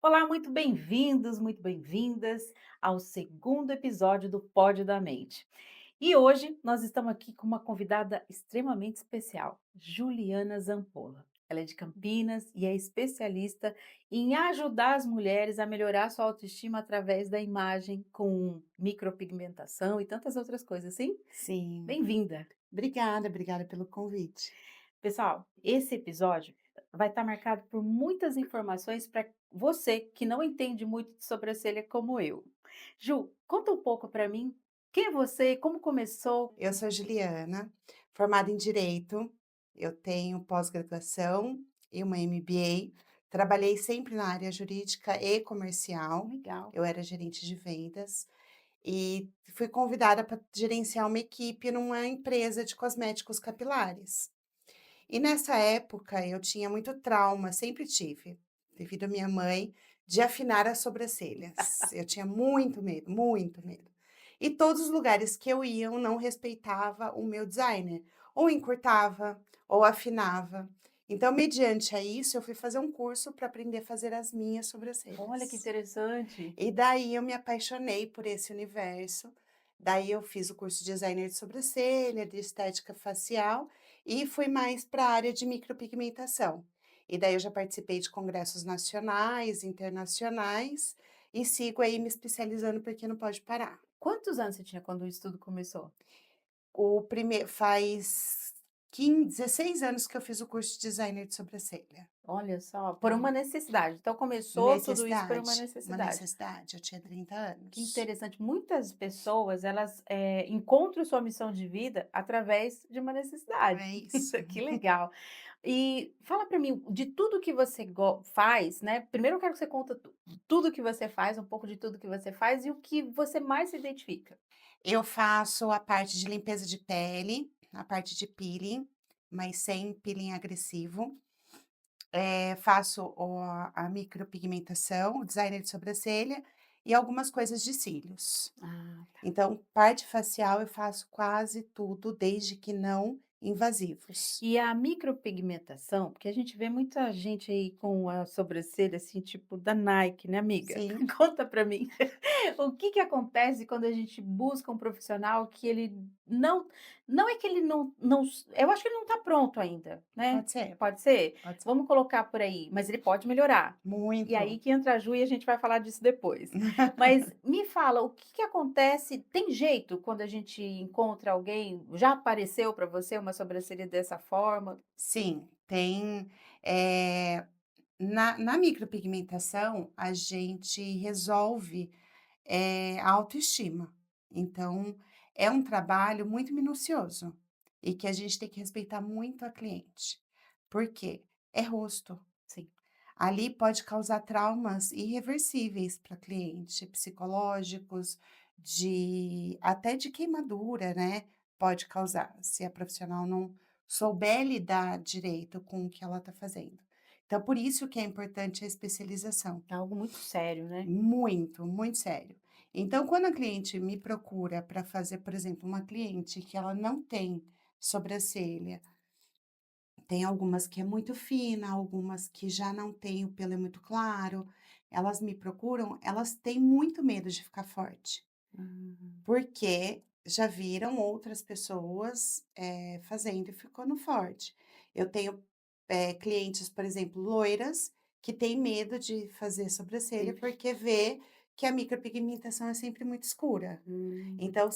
Olá, muito bem-vindos, muito bem-vindas ao segundo episódio do Pódio da Mente. E hoje nós estamos aqui com uma convidada extremamente especial, Juliana Zampola. Ela é de Campinas e é especialista em ajudar as mulheres a melhorar sua autoestima através da imagem com micropigmentação e tantas outras coisas, sim? Sim. Bem-vinda! Obrigada pelo convite. Pessoal, esse episódio vai estar marcado por muitas informações para você que não entende muito de sobrancelha como eu. Ju, conta um pouco para mim quem é você, como começou? Eu sou Juliana, formada em Direito, eu tenho pós-graduação e uma MBA. Trabalhei sempre na área jurídica e comercial. Legal. Eu era gerente de vendas e fui convidada para gerenciar uma equipe numa empresa de cosméticos capilares. E nessa época eu tinha muito trauma, sempre tive, devido à minha mãe, de afinar as sobrancelhas. Eu tinha muito medo, muito medo. E todos os lugares que eu ia, eu não respeitava o meu designer, ou encurtava, ou afinava. Então, mediante a isso, eu fui fazer um curso para aprender a fazer as minhas Olha que sobrancelhas. interessante. E daí eu me apaixonei por esse universo. Daí eu fiz o curso de designer de sobrancelha, de estética facial e fui mais para a área de micropigmentação. E daí eu já participei de congressos nacionais, internacionais e sigo aí me especializando porque não pode parar. Quantos anos você tinha quando o estudo começou? O primeiro faz 16 anos que eu fiz o curso de designer de sobrancelha. Olha só, por Então, uma necessidade. Então começou tudo isso por uma uma necessidade. necessidade. Eu tinha 30 Que anos. interessante. Muitas pessoas, elas, encontram sua missão de vida através de uma necessidade. É isso. Que legal. E fala para mim, de tudo que você faz, né, primeiro eu quero que você conta tudo que você faz, um pouco de tudo que você faz e o que você mais se identifica. Eu faço a parte de limpeza de pele, a parte de peeling, mas sem peeling agressivo. Faço a micropigmentação, o designer de sobrancelha e algumas coisas de cílios. Ah, tá. Então, parte facial eu faço quase tudo, desde que não invasivos. E a micropigmentação, porque a gente vê muita gente aí com a sobrancelha, assim, tipo da Nike, né, amiga? Sim, Conta para mim. O que que acontece quando a gente busca um profissional que ele não não é que ele não eu acho que ele não está pronto ainda, né, pode ser, pode ser? pode ser. Vamos colocar por aí, mas ele pode melhorar. E aí Muito. que entra a Ju e a gente vai falar disso depois. Mas me fala, o que que acontece tem jeito quando a gente encontra alguém já apareceu para você uma sobrancelha dessa forma? Sim, tem, eh, na micropigmentação, a gente resolve a autoestima. Então, é um trabalho muito minucioso e que a gente tem que respeitar muito a cliente. Por quê? É rosto. Sim. Ali pode causar traumas irreversíveis para a cliente, psicológicos, de até de queimadura, né? Pode causar, se a profissional não souber lidar direito com o que ela está fazendo. Então, por isso que é importante a especialização. É algo muito sério, né. Muito, muito sério. Então, quando a cliente me procura para fazer, por exemplo, uma cliente que ela não tem sobrancelha, tem algumas que é muito fina, algumas que já não tem, o pelo é muito claro, elas me procuram, elas têm muito medo de ficar forte, Hum. porque já viram outras pessoas, fazendo e ficando forte. Eu tenho, clientes, por exemplo, loiras, que têm medo de fazer sobrancelha, Sim. porque vê que a micropigmentação é sempre muito escura. Hum. Então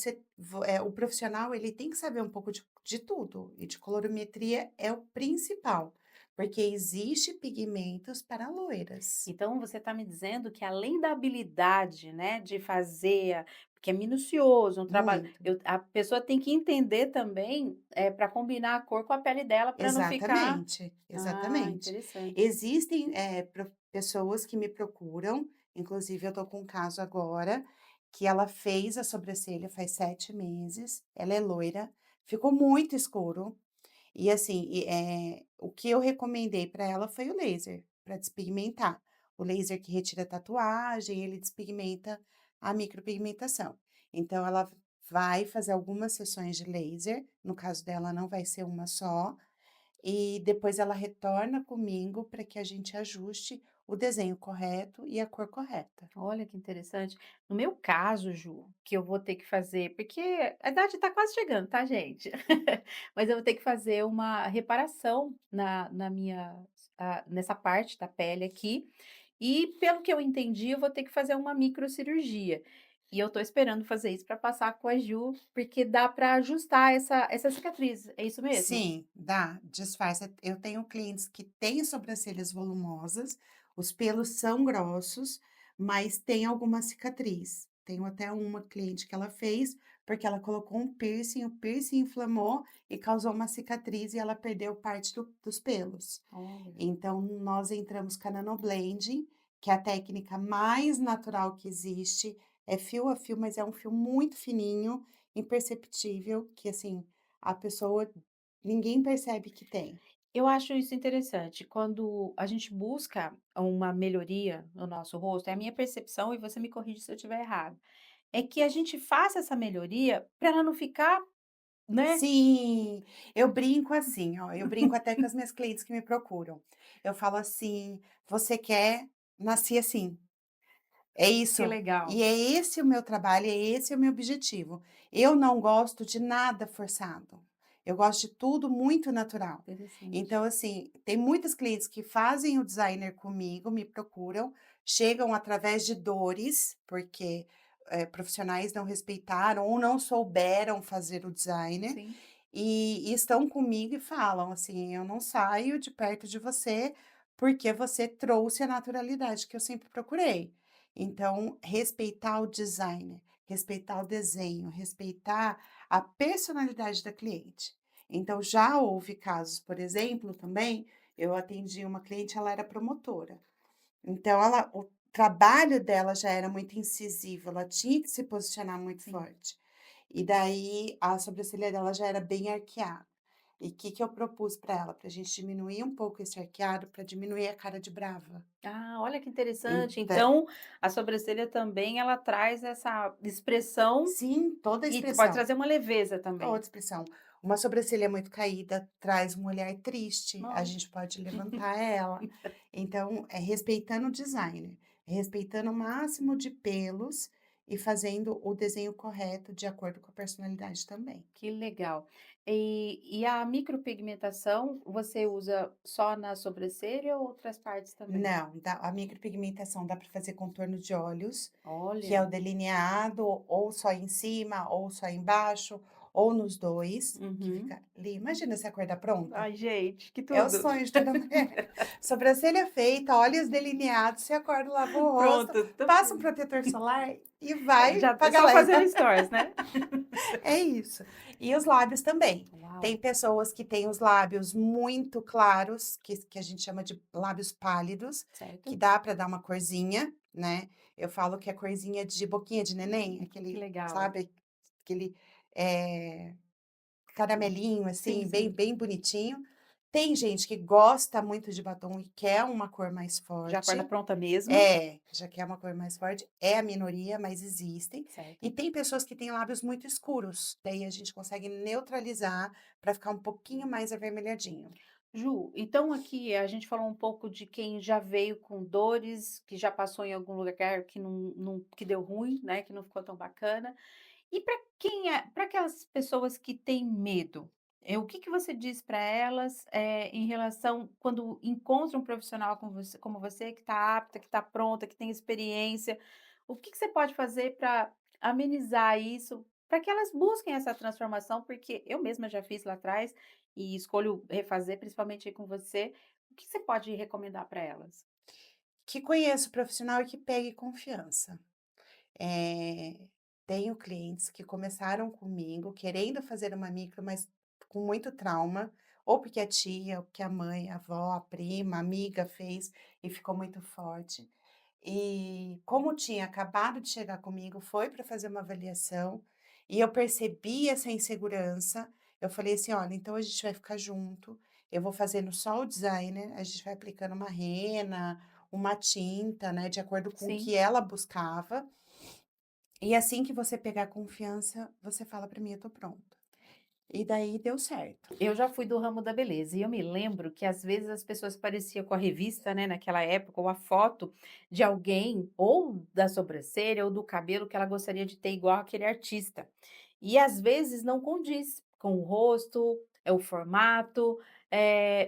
o profissional, ele tem que saber um pouco de tudo, e de colorimetria é o principal, porque existe pigmentos para loiras. Então você está me dizendo que além da habilidade, né, de fazer porque é minucioso, um trabalho Muito. a pessoa tem que entender também, para combinar a cor com a pele dela para não ficar Exatamente, exatamente. interessante. Existem, pessoas que me procuram, inclusive eu tô com um caso agora, que ela fez a sobrancelha faz 7 meses, ela é loira, ficou muito escuro, e assim, o que eu recomendei para ela foi o laser, para despigmentar. O laser que retira a tatuagem, ele despigmenta a micropigmentação. Então ela vai fazer algumas sessões de laser, no caso dela não vai ser uma só, e depois ela retorna comigo para que a gente ajuste o desenho correto e a cor correta. Olha que interessante. No meu caso, Ju, que eu vou ter que fazer, porque a idade está quase chegando, tá, gente? Mas eu vou ter que fazer uma reparação na minha, nessa parte da pele aqui. E pelo que eu entendi, eu vou ter que fazer uma microcirurgia. E eu tô esperando fazer isso para passar com a Ju, porque dá para ajustar essa cicatriz. É isso mesmo? Sim, dá, disfarça. Eu tenho clientes que têm sobrancelhas volumosas, os pelos são grossos, mas tem alguma cicatriz. Tenho até uma cliente que ela fez, porque ela colocou um piercing, o piercing inflamou e causou uma cicatriz e ela perdeu parte dos pelos. Olha. Então, nós entramos com a nanoblending, que é a técnica mais natural que existe, é fio a fio, mas é um fio muito fininho, imperceptível, que assim, a pessoa ninguém percebe que tem. Eu acho isso interessante, quando a gente busca uma melhoria no nosso rosto, é a minha percepção e você me corrige se eu estiver errado, é que a gente faça essa melhoria para ela não ficar, né. Sim, eu brinco assim, ó, eu brinco até com as minhas clientes que me procuram. Eu falo assim: "Você quer nascer assim". É Que isso. legal, E é esse o meu trabalho, é esse o meu objetivo. Eu não gosto de nada forçado. Eu gosto de tudo muito natural. interessante. Então, assim, tem muitas clientes que fazem o designer comigo, me procuram, chegam através de dores, porque profissionais não respeitaram ou não souberam fazer o designer, Sim, e estão comigo e falam assim: eu não saio de perto de você porque você trouxe a naturalidade que eu sempre procurei. Então, respeitar o designer, respeitar o desenho, respeitar a personalidade da cliente. Então, já houve casos, por exemplo, também, eu atendi uma cliente, ela era promotora. Então, o trabalho dela já era muito incisivo, ela tinha que se posicionar muito sim. forte. E daí a sobrancelha dela já era bem arqueada. E o que que eu propus para ela? Para a gente diminuir um pouco esse arqueado, para diminuir a cara de brava. Ah, olha que interessante, Então, então a sobrancelha também ela traz essa expressão sim, toda a e pode expressão. trazer uma leveza também. Outra expressão. Uma sobrancelha muito caída traz um olhar triste, a Olha. gente pode levantar ela. Então, é respeitando o designer, é respeitando o máximo de pelos e fazendo o desenho correto de acordo com a personalidade também. Que legal. E a micropigmentação, você usa só na sobrancelha ou outras partes também? Não, a micropigmentação dá para fazer contorno de olhos, que é o Olha. delineado ou só em cima, ou só embaixo, ou nos 2, que Uhum. fica imagina se a cor dá pronta. Ai, gente, que É o tudo. sonho de toda mulher. Sobrancelha feita, olhos delineados, você acorda, lava o rosto, Pronto, tô passa um pronto. protetor solar e vai Já pra é só fazer galera. o stories, né? É isso. E os lábios também. Tem Uau, pessoas que têm os lábios muito claros, que a gente chama de lábios pálidos, que certo. dá para dar uma corzinha, né. Eu falo que é corzinha de boquinha de neném, Que aquele, legal. sabe, aquele, eh caramelinho, Sim, assim, bem sim. bem bonitinho. Tem gente que gosta muito de batom e quer uma cor mais Já acorda forte. pronta mesmo. É, já quer uma cor mais forte, é a minoria, mas existem. E Certo. tem pessoas que têm lábios muito escuros, daí a gente consegue neutralizar para ficar um pouquinho mais avermelhadinho. Ju, então aqui a gente falou um pouco de quem já veio com dores, que já passou em algum lugar que que deu ruim, né, que não ficou tão bacana. E para quem é para aquelas pessoas que têm medo, o que que você diz para elas, em relação quando encontra um profissional como você que está apta, que está pronta, que tem experiência, o que que você pode fazer para amenizar isso, para que elas busquem essa transformação? Porque eu mesma já fiz lá atrás e escolho refazer, principalmente aí com você. O que você pode recomendar para elas? Que conheça o profissional e que pegue confiança. Eh, Tenho clientes que começaram comigo querendo fazer uma micro, mas com muito trauma, ou porque a tia, ou porque a mãe, a avó, a prima, a amiga fez e ficou muito forte. E como tinha acabado de chegar comigo, foi para fazer uma avaliação e eu percebi essa insegurança. Eu falei assim: olha, então a gente vai ficar junto. Eu vou fazendo só o designer, a gente vai aplicando uma rena, uma tinta, né, de acordo com o que Sim. ela buscava. E assim que você pegar confiança, você fala para mim: "Eu tô pronta". E daí deu certo. Eu já fui do ramo da beleza e eu me lembro que às vezes as pessoas pareciam com a revista, né, naquela época, ou a foto de alguém, ou da sobrancelha, ou do cabelo que ela gostaria de ter igual aquele artista. E às vezes não condiz com o rosto, é o formato.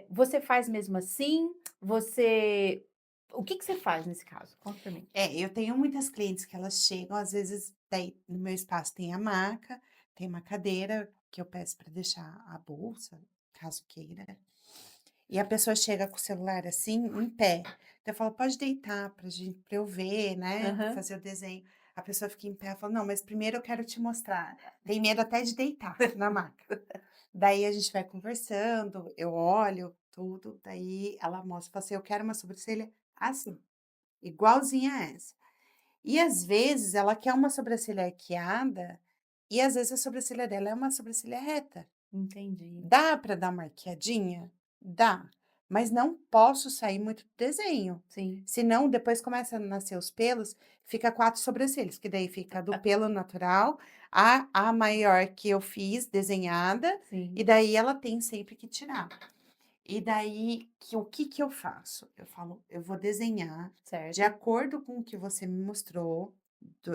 Você faz mesmo assim? Você o que que você faz nesse caso? Conta pra mim. É, eu tenho muitas clientes que elas chegam, às vezes, daí no meu espaço tem a maca, tem uma cadeira que eu peço para deixar a bolsa, caso queira. E a pessoa chega com o celular assim, em pé. Então eu falo: "Pode deitar pra eu ver, né, Aham. fazer o desenho". A pessoa fica em pé, eu falo: "Não, mas primeiro eu quero te mostrar". Tem medo até de deitar na maca. Daí a gente vai conversando, eu olho tudo, daí ela mostra, fala assim: "Eu quero uma sobrancelha assim, igualzinha a essa". E às vezes ela quer uma sobrancelha arqueada, e às vezes a sobrancelha dela é uma sobrancelha reta. Entendi. Dá para dar uma arqueadinha? Dá, mas não posso sair muito do desenho, Sim, senão depois começa a nascer os pelos, fica 4 sobrancelhas, que daí fica do pelo natural, a maior que eu fiz desenhada, e sim, daí ela tem sempre que tirar. E daí o que que eu faço? Eu falo: "Eu vou desenhar de certo, acordo com o que você me mostrou,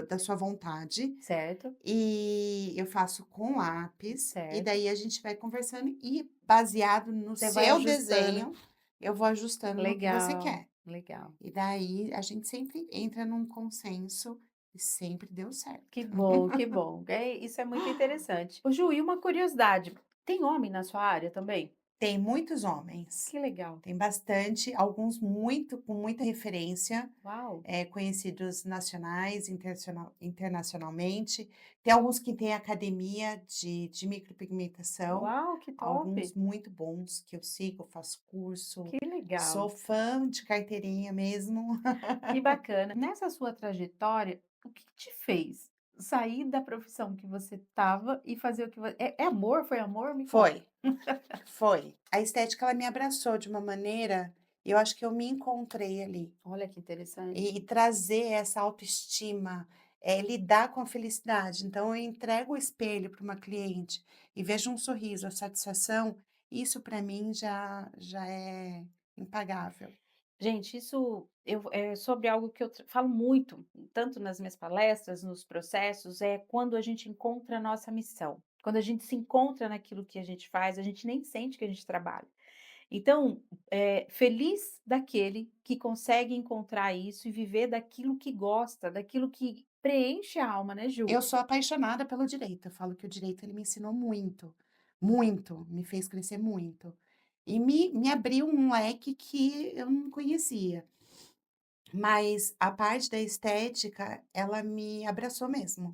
da sua vontade, certo, e eu faço com lápis, e certo. daí a gente vai conversando e baseado no Você vai seu ajustando. desenho, eu vou ajustando no que você Legal, quer". legal. E daí a gente sempre entra num consenso e sempre deu certo. Que bom, que bom. Isso é muito interessante. Ô Ju, e uma curiosidade, tem homem na sua área também? Tem muitos homens, Que legal. tem bastante, alguns muito com muita referência, Uau, conhecidos nacionais, internacionalmente. Tem alguns que têm academia de micropigmentação, uau, que top. alguns muito bons que eu sigo, faço curso, Que legal, sou fã de carteirinha mesmo. que bacana. Nessa sua trajetória, o que te fez sair da profissão que você estava e fazer o que você é amor? Foi amor? Me Foi, conta. foi. A estética ela me abraçou de uma maneira, eu acho que eu me encontrei ali. Olha que interessante. E trazer essa autoestima, lidar com a felicidade. Então eu entrego o espelho para uma cliente e vejo um sorriso, a satisfação, isso para mim já é impagável. Gente, isso é sobre algo que eu falo muito, tanto nas minhas palestras, nos processos, é quando a gente encontra a nossa missão. Quando a gente se encontra naquilo que a gente faz, a gente nem sente que a gente trabalha. Então, feliz daquele que consegue encontrar isso e viver daquilo que gosta, daquilo que preenche a alma, né, Ju? Eu sou apaixonada pelo direito, eu falo que o direito ele me ensinou muito, muito, me fez crescer muito. E me abriu um leque que eu não conhecia. Mas a parte da estética, ela me abraçou mesmo.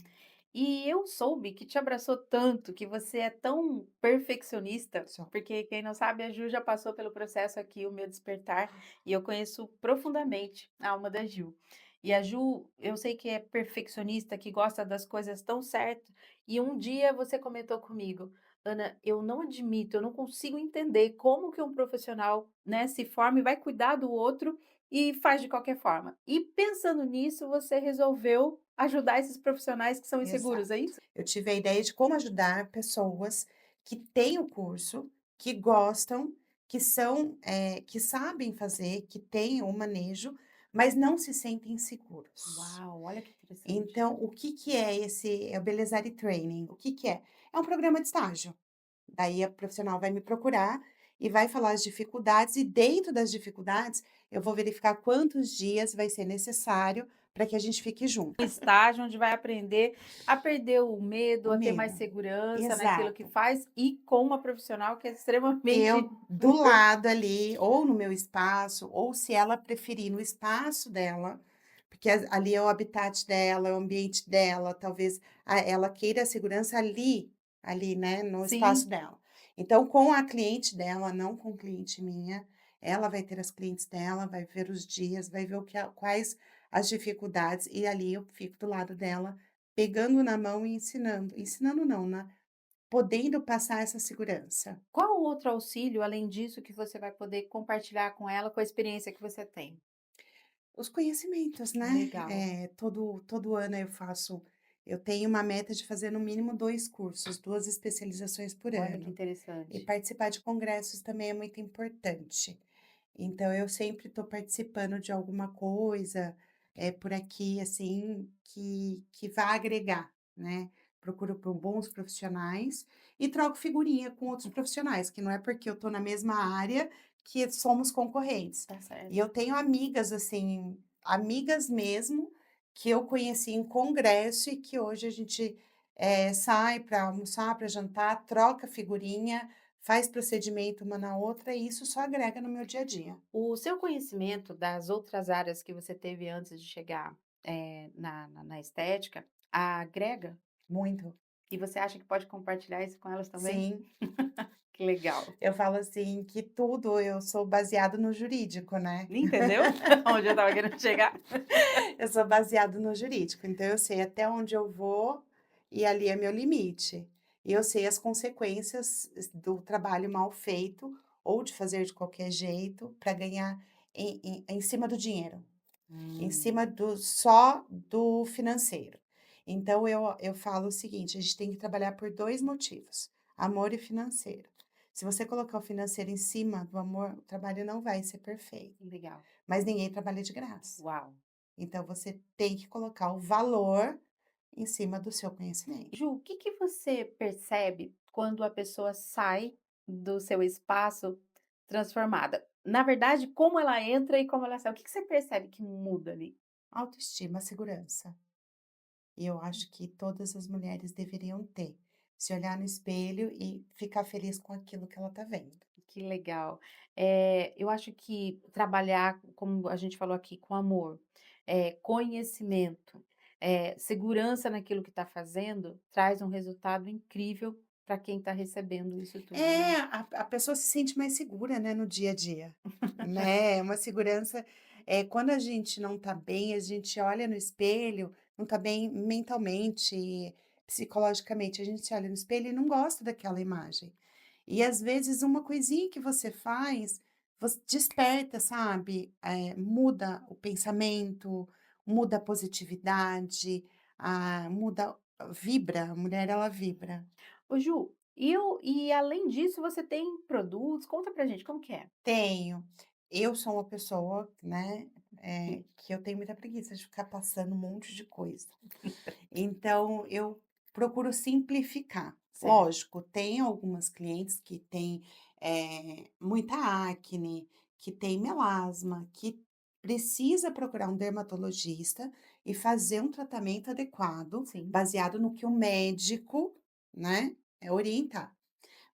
E eu soube que te abraçou tanto, que você é tão perfeccionista, Só. porque quem não sabe, a Ju já passou pelo processo aqui, o meu despertar, e eu conheço profundamente a alma da Ju. E a Ju, eu sei que é perfeccionista, que gosta das coisas tão certo, e um dia você comentou comigo, Ana, eu não admito, eu não consigo entender como que um profissional, né, se forma e vai cuidar do outro e faz de qualquer forma. E pensando nisso, você resolveu ajudar esses profissionais que são inseguros, é Exato. isso? Eu tive a ideia de como ajudar pessoas que têm o curso, que gostam, que são, que sabem fazer, que têm o manejo, mas não se sentem seguros. Uau, olha que interessante. Então, o que que é esse é o Belezari Training? O que que é? É um programa de estágio. Daí a profissional vai me procurar e vai falar as dificuldades, e dentro das dificuldades, eu vou verificar quantos dias vai ser necessário para que a gente fique Um junto. estágio onde vai aprender a perder o O medo, a ter mais medo. segurança naquilo que Exato. faz e com uma profissional que é extremamente Eu do lado ali, ou no meu espaço, ou se ela preferir no espaço dela, porque ali é o habitat dela, é o ambiente dela, talvez ela queira a segurança ali, né, no espaço sim. dela. Então, com a cliente dela, não com cliente minha, ela vai ter as clientes dela, vai ver os dias, vai ver quais as dificuldades, e ali eu fico do lado dela, pegando na mão e ensinando. Ensinando não, né? Podendo passar essa segurança. Qual outro auxílio, além disso, que você vai poder compartilhar com ela, com a experiência que você tem? Os conhecimentos, né, Legal. todo ano eu faço Eu tenho uma meta de fazer no mínimo 2 cursos, 2 especializações por Olha que ano. E interessante. participar de congressos também é muito importante. Então eu sempre estou participando de alguma coisa, por aqui, assim, que vá agregar, né. Procuro por bons profissionais e troco figurinha com outros profissionais, que não é porque eu estou na mesma área que somos concorrentes. Tá E certo. eu tenho amigas, assim, amigas mesmo, que eu conheci em congresso e que hoje a gente, sai para almoçar, para jantar, troca figurinha, faz procedimento uma na outra e isso só agrega no meu dia a dia. O seu conhecimento das outras áreas que você teve antes de chegar, na estética, agrega? Muito. E você acha que pode compartilhar isso com elas também? Sim, Que legal. eu falo assim que tudo eu sou baseado no jurídico, né. Entendeu? Onde eu estava querendo chegar? Eu sou baseado no jurídico, então eu sei até onde eu vou e ali é meu limite. E eu sei as consequências do trabalho mal feito ou de fazer de qualquer jeito para ganhar em cima do dinheiro. Em Hum, cima do só do financeiro. Então eu falo o seguinte, a gente tem que trabalhar por 2 motivos, amor e financeiro. Se você colocar o financeiro em cima do amor, o trabalho não vai ser perfeito, legal. mas ninguém trabalha de graça. Uau. Então você tem que colocar o valor em cima do seu conhecimento. Ju, o que que você percebe quando a pessoa sai do seu espaço transformada? Na verdade, como ela entra e como ela sai, o que que você percebe que muda ali? Autoestima, segurança. E eu acho que todas as mulheres deveriam ter. Se olhar no espelho e ficar feliz com aquilo que ela está vendo. Que legal. Eu acho que trabalhar, como a gente falou aqui, com amor, conhecimento, segurança naquilo que está fazendo, traz um resultado incrível para quem está recebendo isso tudo, É, né. a pessoa se sente mais segura, né, no dia a dia, né, uma segurança, quando a gente não tá bem, a gente olha no espelho, não tá bem mentalmente, psicologicamente, a gente se olha no espelho e não gosta daquela imagem. E às vezes uma coisinha que você faz, você desperta, sabe, muda o pensamento, muda a positividade, muda vibra, a mulher ela vibra. Ô Ju, e além disso você tem produtos, conta pra gente como que é? Tenho. Eu sou uma pessoa, né, que eu tenho muita preguiça de ficar passando um monte de coisa. Então eu procuro simplificar. Certo. Lógico, tem algumas clientes que têm, muita acne, que tem melasma, que precisa procurar um dermatologista e fazer um tratamento adequado, Sim. baseado no que o médico, né, orientar.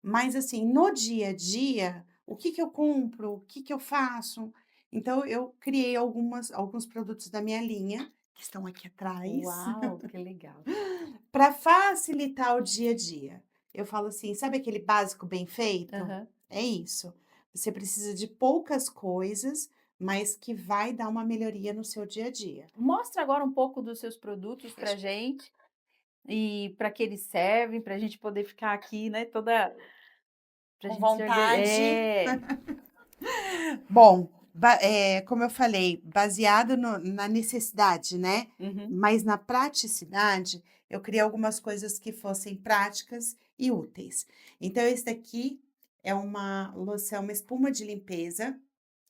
Mas assim, no dia a dia, o que que eu compro, o que que eu faço? Então eu criei alguns produtos da minha linha, que estão aqui atrás, Uau, que legal. para facilitar o dia a dia. Eu falo assim, sabe aquele básico bem feito? Aham. É isso. Você precisa de poucas coisas, mas que vai dar uma melhoria no seu dia a dia. Mostra agora um pouco dos seus produtos pra Deixa gente, e para que eles servem, para a gente poder ficar aqui, né, toda pra com gente se vontade. é. Bom, como eu falei, baseado na necessidade, né, Uhum. mas na praticidade, eu criei algumas coisas que fossem práticas e úteis. Então esse daqui é uma loção, uma espuma de limpeza,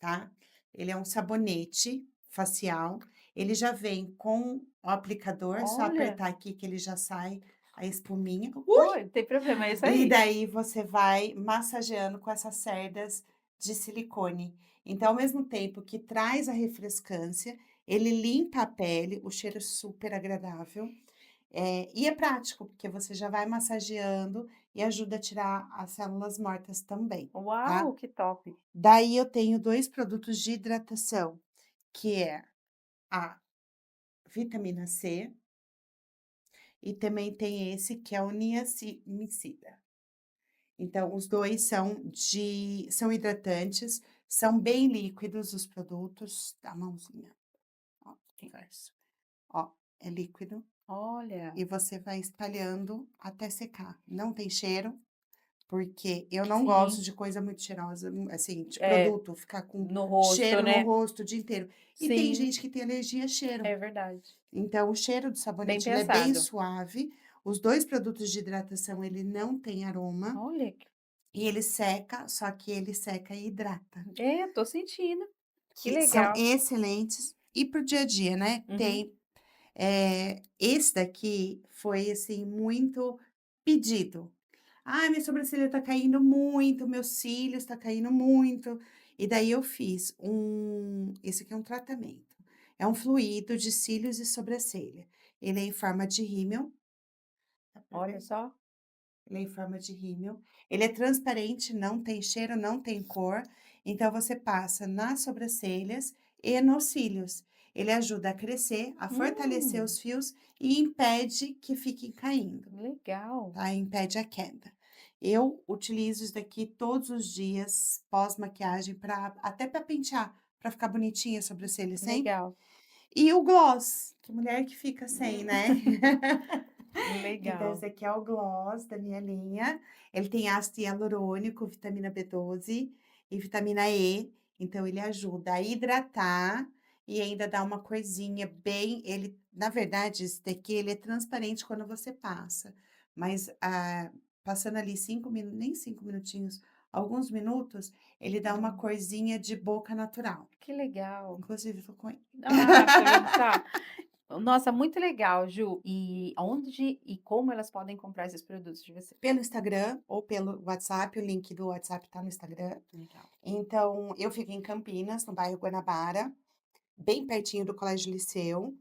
tá, ele é um sabonete facial, ele já vem com o aplicador, só Olha, apertar aqui que ele já sai a espuminha. oi, não tem problema, é isso E aí. daí você vai massageando com essas cerdas de silicone. Então, ao mesmo tempo que traz a refrescância, ele limpa a pele, o cheiro é super agradável, e é prático, porque você já vai massageando e ajuda a tirar as células mortas também, tá. Uau, que top. Daí eu tenho 2 produtos de hidratação, que é a vitamina C e também tem esse que é o niacinamida. Então, os 2 são hidratantes, são bem líquidos os produtos, da mãozinha, ó, inverso. Ó, é líquido Olha, e você vai espalhando até secar. Não tem cheiro, porque eu não gosto Sim, de coisa muito cheirosa, assim, de é, produto, ficar com no rosto, cheiro no né. rosto o dia inteiro. E tem Sim, gente que tem alergia a cheiro. é verdade. Então o cheiro do Bem sabonete, ele é bem pensado. suave, os 2 produtos de hidratação, ele não tem aroma, Olha, e ele seca, só que ele seca e hidrata, tô sentindo. Que que são legal. excelentes. E para o dia a dia, né, Uhum. tem, esse daqui foi, assim, muito pedido. "Ai, minha sobrancelha tá caindo muito, meus cílios tá caindo muito", e daí eu fiz esse aqui é um tratamento, é um fluido de cílios e sobrancelha. Ele é em forma de rímel, dá pra Olha ver? só. Ele é em forma de rímel. Ele é transparente, não tem cheiro, não tem cor, então você passa nas sobrancelhas e nos cílios. Ele ajuda a crescer, a fortalecer Hum, os fios e impede que fiquem caindo. legal, Tá, impede a queda. Eu utilizo isso daqui todos os dias, pós-maquiagem, para até para pentear, para ficar bonitinha a sobrancelha sempre. legal. E o gloss, que mulher que fica sem, Hum, né. Então esse legal. aqui é o gloss da minha linha, ele tem ácido hialurônico, vitamina B12 e vitamina E, então ele ajuda a hidratar e ainda dá uma corzinha bem na verdade esse daqui ele é transparente quando você passa, mas, passando ali 5 nem 5 minutinhos, alguns minutos, ele dá uma Dá corzinha de boca natural. que legal. Inclusive estou com ele. Ah, tá vendo só? Nossa, muito legal, Ju. E onde e como elas podem comprar esses produtos de você? Pelo Instagram ou pelo WhatsApp, o link do WhatsApp está no Instagram. Legal. Então, eu fico em Campinas, no bairro Guanabara, bem pertinho do Colégio Liceu,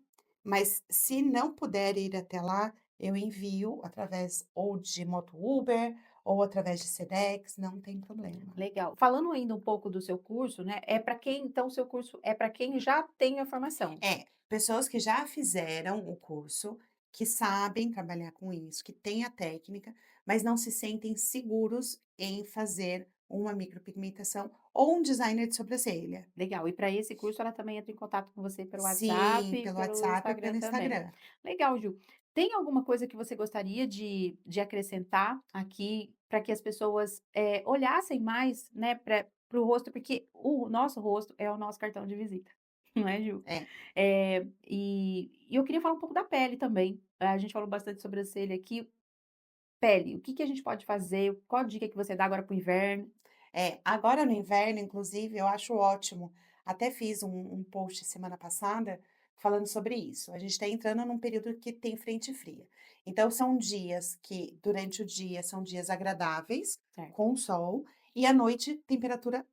mas se não puder ir até lá, eu envio através ou de moto Uber ou através de Sedex, não tem problema. Legal. Falando ainda um pouco do seu curso, né, é para quem então o seu curso é para quem já tem a formação? É, pessoas que já fizeram o curso, que sabem trabalhar com isso, que têm a técnica, mas não se sentem seguros em fazer uma micropigmentação ou um designer de sobrancelha. Legal. E para esse curso ela também entra em contato com você pelo WhatsApp Sim, e pelo pelo WhatsApp ou Instagram pelo também. Instagram. Legal, Ju. Tem alguma coisa que você gostaria de acrescentar aqui para que as pessoas, olhassem mais, né, para o rosto? Porque o nosso rosto é o nosso cartão de visita, não é, Ju? É. E eu queria falar um pouco da pele também. A gente falou bastante sobre sobrancelha aqui. Pele, o que que a gente pode fazer? Qual a dica que você dá agora para o inverno? É, agora no inverno, inclusive, eu acho ótimo. Até fiz um post semana passada falando sobre isso. A gente está entrando num período que tem frente fria. Então, são dias que, durante o dia, são dias agradáveis, Certo. com sol, e à noite, temperatura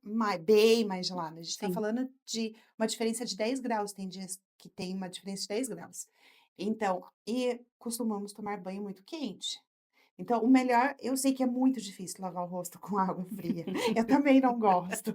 bem mais gelada. A gente está Sim, falando de uma diferença de 10 graus, tem dias que tem uma diferença de 10 graus. Então, e costumamos tomar banho muito quente. Então, o melhor eu sei que é muito difícil lavar o rosto com água fria. Eu também não gosto.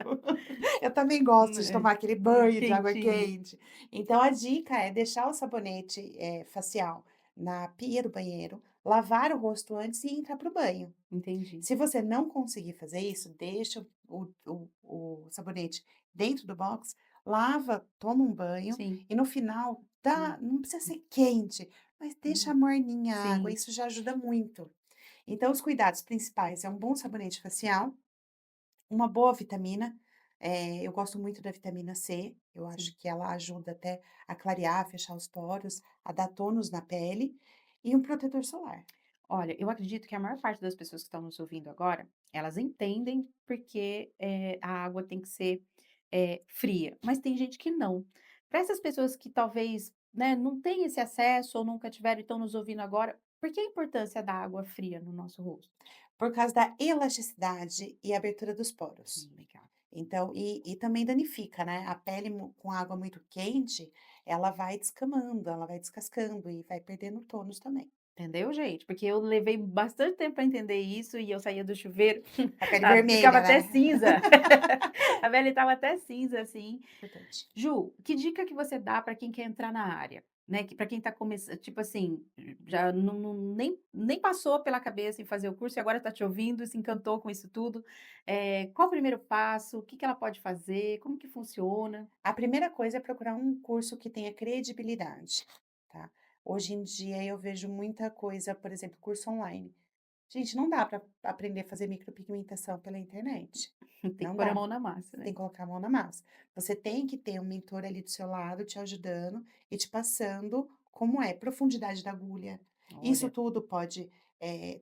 Eu também gosto de é, tomar aquele banho de água quentinho, quente. Então, a dica é deixar o sabonete, facial na pia do banheiro, lavar o rosto antes e entrar para o banho. entendi. Se você não conseguir fazer isso, deixa o sabonete dentro do box, lava, toma um banho Sim, e no final hum, não precisa ser quente, mas deixa morninha a água, sim, isso já ajuda muito. Então, os cuidados principais é um bom sabonete facial, uma boa vitamina. Eu gosto muito da vitamina C, eu sim. acho que ela ajuda até a clarear, fechar os poros, a dar tônus na pele, e um protetor solar. Olha, eu acredito que a maior parte das pessoas que estão nos ouvindo agora, elas entendem porque, a água tem que ser, fria, mas tem gente que não. Para essas pessoas que talvez, né, não têm esse acesso ou nunca tiveram e estão nos ouvindo agora, por que a importância da água fria no nosso rosto? Por causa da elasticidade e abertura dos poros. Legal. Então, e também danifica, né? A pele com água muito quente, ela vai descamando, ela vai descascando e vai perdendo tônus também. Entendeu, gente? Porque eu levei bastante tempo para entender isso e eu saía do chuveiro, A pele ficava vermelha, até né? cinza. A pele estava até cinza, assim. Importante. Ju, que dica que você dá para quem quer entrar na área? Né, que para quem está começando, tipo assim, já nem passou pela cabeça em fazer o curso e agora está te ouvindo e se encantou com isso tudo. Qual o primeiro passo? O que que ela pode fazer? Como que funciona? A primeira coisa é procurar um curso que tenha credibilidade, tá? Hoje em dia eu vejo muita coisa, por exemplo, curso online. Gente, não dá para aprender a fazer micropigmentação pela internet, Tem que não pôr a dá. mão na massa, Tem né. que colocar a mão na massa. Você tem que ter um mentor ali do seu lado, te ajudando e te passando como é, profundidade da agulha. Isso Olha, tudo pode,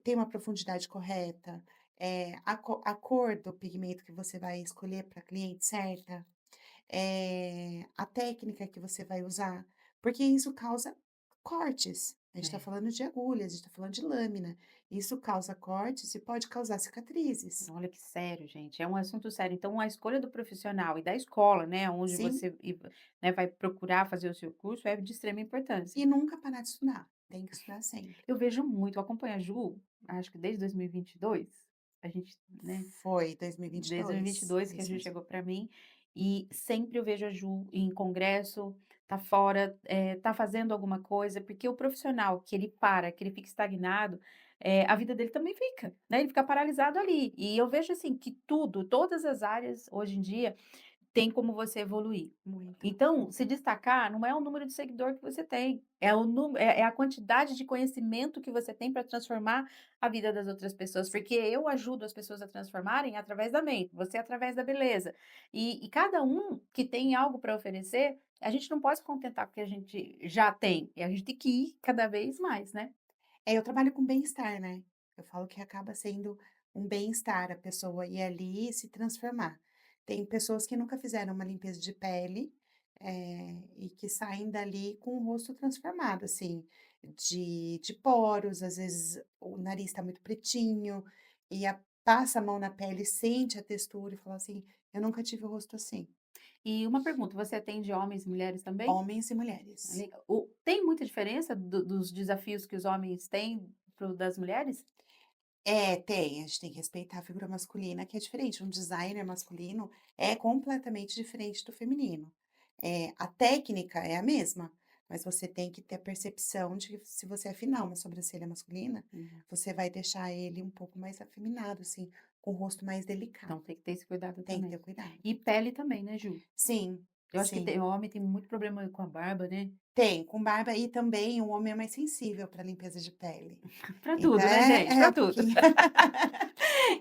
ter uma profundidade correta, a cor do pigmento que você vai escolher para a cliente certa, a técnica que você vai usar, porque isso causa cortes. A gente está é. falando de agulhas, a gente está falando de lâmina. Isso causa cortes e pode causar cicatrizes. Olha que sério, gente, é um assunto sério. Então a escolha do profissional e da escola, né, onde Sim. você né, vai procurar fazer o seu curso é de extrema importância. E nunca parar de estudar, tem que estudar sempre. Eu vejo muito, eu acompanho a Ju, acho que desde 2022, a gente, né, Foi dois mil e vinte e desde dois, 2022 é que a isso Ju mesmo. chegou para mim, e sempre eu vejo a Ju em congresso, tá fora, tá fazendo alguma coisa, porque o profissional que ele para, que ele fica estagnado, a vida dele também fica, né, ele fica paralisado ali. E eu vejo, assim, que tudo, todas as áreas hoje em dia tem como você evoluir. Muito. Então, se destacar não é o número de seguidor que você tem, é o é a quantidade de conhecimento que você tem para transformar a vida das outras pessoas, Sim. porque eu ajudo as pessoas a transformarem através da mente, você através da beleza. E cada um que tem algo para oferecer, a gente não pode se contentar com o que a gente já tem, e a gente tem que ir cada vez mais, né. Eu trabalho com bem-estar, né, eu falo que acaba sendo um bem-estar a pessoa ir ali e se transformar. Tem pessoas que nunca fizeram uma limpeza de pele, e que saem dali com o rosto transformado, assim, de poros, às vezes o nariz está muito pretinho, e passa a mão na pele, sente a textura e fala assim: "Eu nunca tive o rosto assim". E uma pergunta, você atende homens e mulheres também? Homens e mulheres. Legal. Tem muita diferença dos desafios que os homens têm para das mulheres? É, tem, a gente tem que respeitar a figura masculina, que é diferente. Um designer masculino é completamente diferente do feminino. A técnica é a mesma, mas você tem que ter a percepção de que se você afinar uma sobrancelha masculina, Uhum. você vai deixar ele um pouco mais afeminado, assim, com o rosto mais delicado. Então tem que ter esse cuidado Tem que também. ter cuidado. E pele também, né, Ju? Sim, Eu acho que sim. tem homem tem muito problema com a barba, né? Tem, com barba e também o homem é mais sensível para limpeza de pele. Pra Então tudo, né, gente? é Pra um tudo. pouquinho.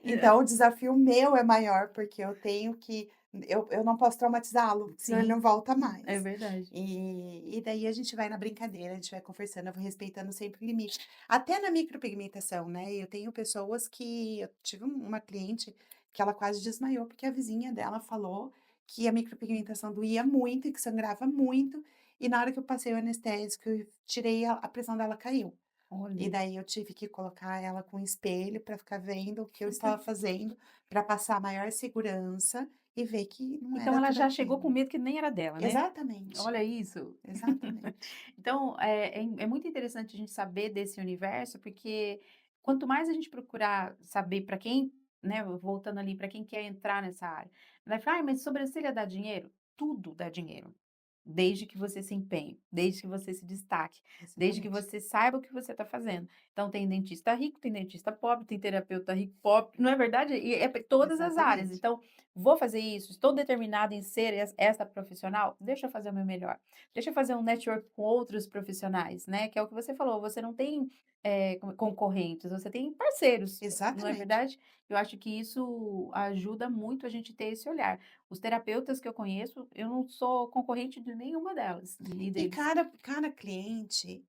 Então o desafio meu é maior, porque eu tenho que eu não posso traumatizá-lo, senão ele não Sim, volta é mais. verdade. E daí a gente vai na brincadeira, a gente vai conversando, eu vou respeitando sempre o limite. Até na micropigmentação, né, eu tenho pessoas que eu tive uma cliente que ela quase desmaiou, porque a vizinha dela falou que a micropigmentação doía muito e que sangrava muito, e na hora que eu passei o anestésico e tirei a pressão dela caiu. E Olha. daí eu tive que colocar ela com espelho para ficar vendo o que eu estava fazendo, para passar maior segurança e ver que não Então era ela tudo já chegou com aquilo. medo que nem era dela, né? Exatamente, Olha isso. exatamente. Então, é muito interessante a gente saber desse universo, porque quanto mais a gente procurar saber para quem, né, voltando ali, para quem quer entrar nessa área, vai falar: "Ai, mas sobrancelha dá dinheiro?" Tudo dá dinheiro. Desde que você se empenhe, desde que você se destaque, desde que Exatamente. você saiba o que você está fazendo. Então tem dentista rico, tem dentista pobre, tem terapeuta rico, pobre, não é verdade? E é para todas as áreas. Exatamente. Então, vou fazer isso, estou determinada em ser essa profissional, deixa eu fazer o meu melhor. Deixa eu fazer um network com outros profissionais, né, que é o que você falou, você não tem, concorrentes, você tem parceiros, não é Exatamente. verdade? Eu acho que isso ajuda muito a gente ter esse olhar. Os terapeutas que eu conheço, eu não sou concorrente de nenhuma delas e E deles. cada cliente,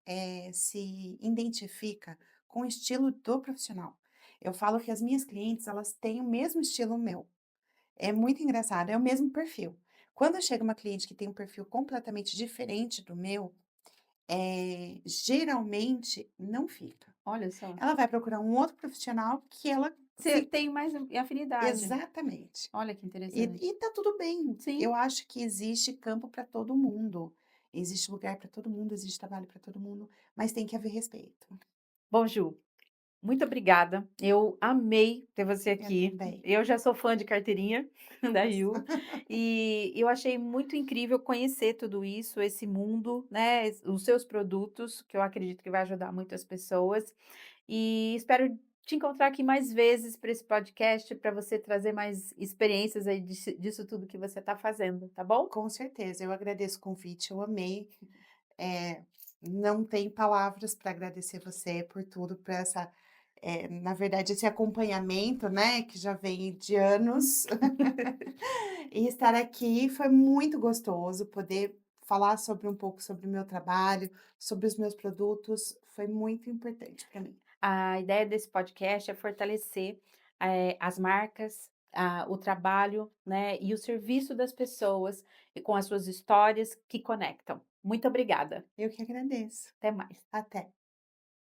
se identifica com o estilo do profissional. Eu falo que as minhas clientes, elas têm o mesmo estilo meu. É muito engraçado, é o mesmo perfil. Quando chega uma cliente que tem um perfil completamente diferente do meu, geralmente não fica. Olha só, Ela vai procurar um outro profissional que ela você fica tem mais afinidade. exatamente. Olha que E interessante. tá tudo bem. Sim. Eu acho que existe campo para todo mundo. Existe lugar para todo mundo, existe trabalho para todo mundo, mas tem que haver respeito. Bom, Ju, muito obrigada. Eu amei ter você Eu aqui. também. Eu já sou fã de carteirinha da Nossa. Yu e eu achei muito incrível conhecer tudo isso, esse mundo, né, os seus produtos, que eu acredito que vai ajudar muitas pessoas. E espero te encontrar aqui mais vezes para esse podcast, para você trazer mais experiências aí disso tudo que você está fazendo, tá bom? Com certeza, eu agradeço o convite, eu amei. Eh, não tem palavras para agradecer você por tudo, por essa na verdade, esse acompanhamento, né, que já vem de anos. E estar aqui foi muito gostoso, poder falar sobre um pouco sobre o meu trabalho, sobre os meus produtos, foi muito importante para mim. A ideia desse podcast é fortalecer, as marcas, o trabalho, né, e o serviço das pessoas e com as suas histórias que conectam. Muito obrigada. Eu que agradeço. Até mais. Até.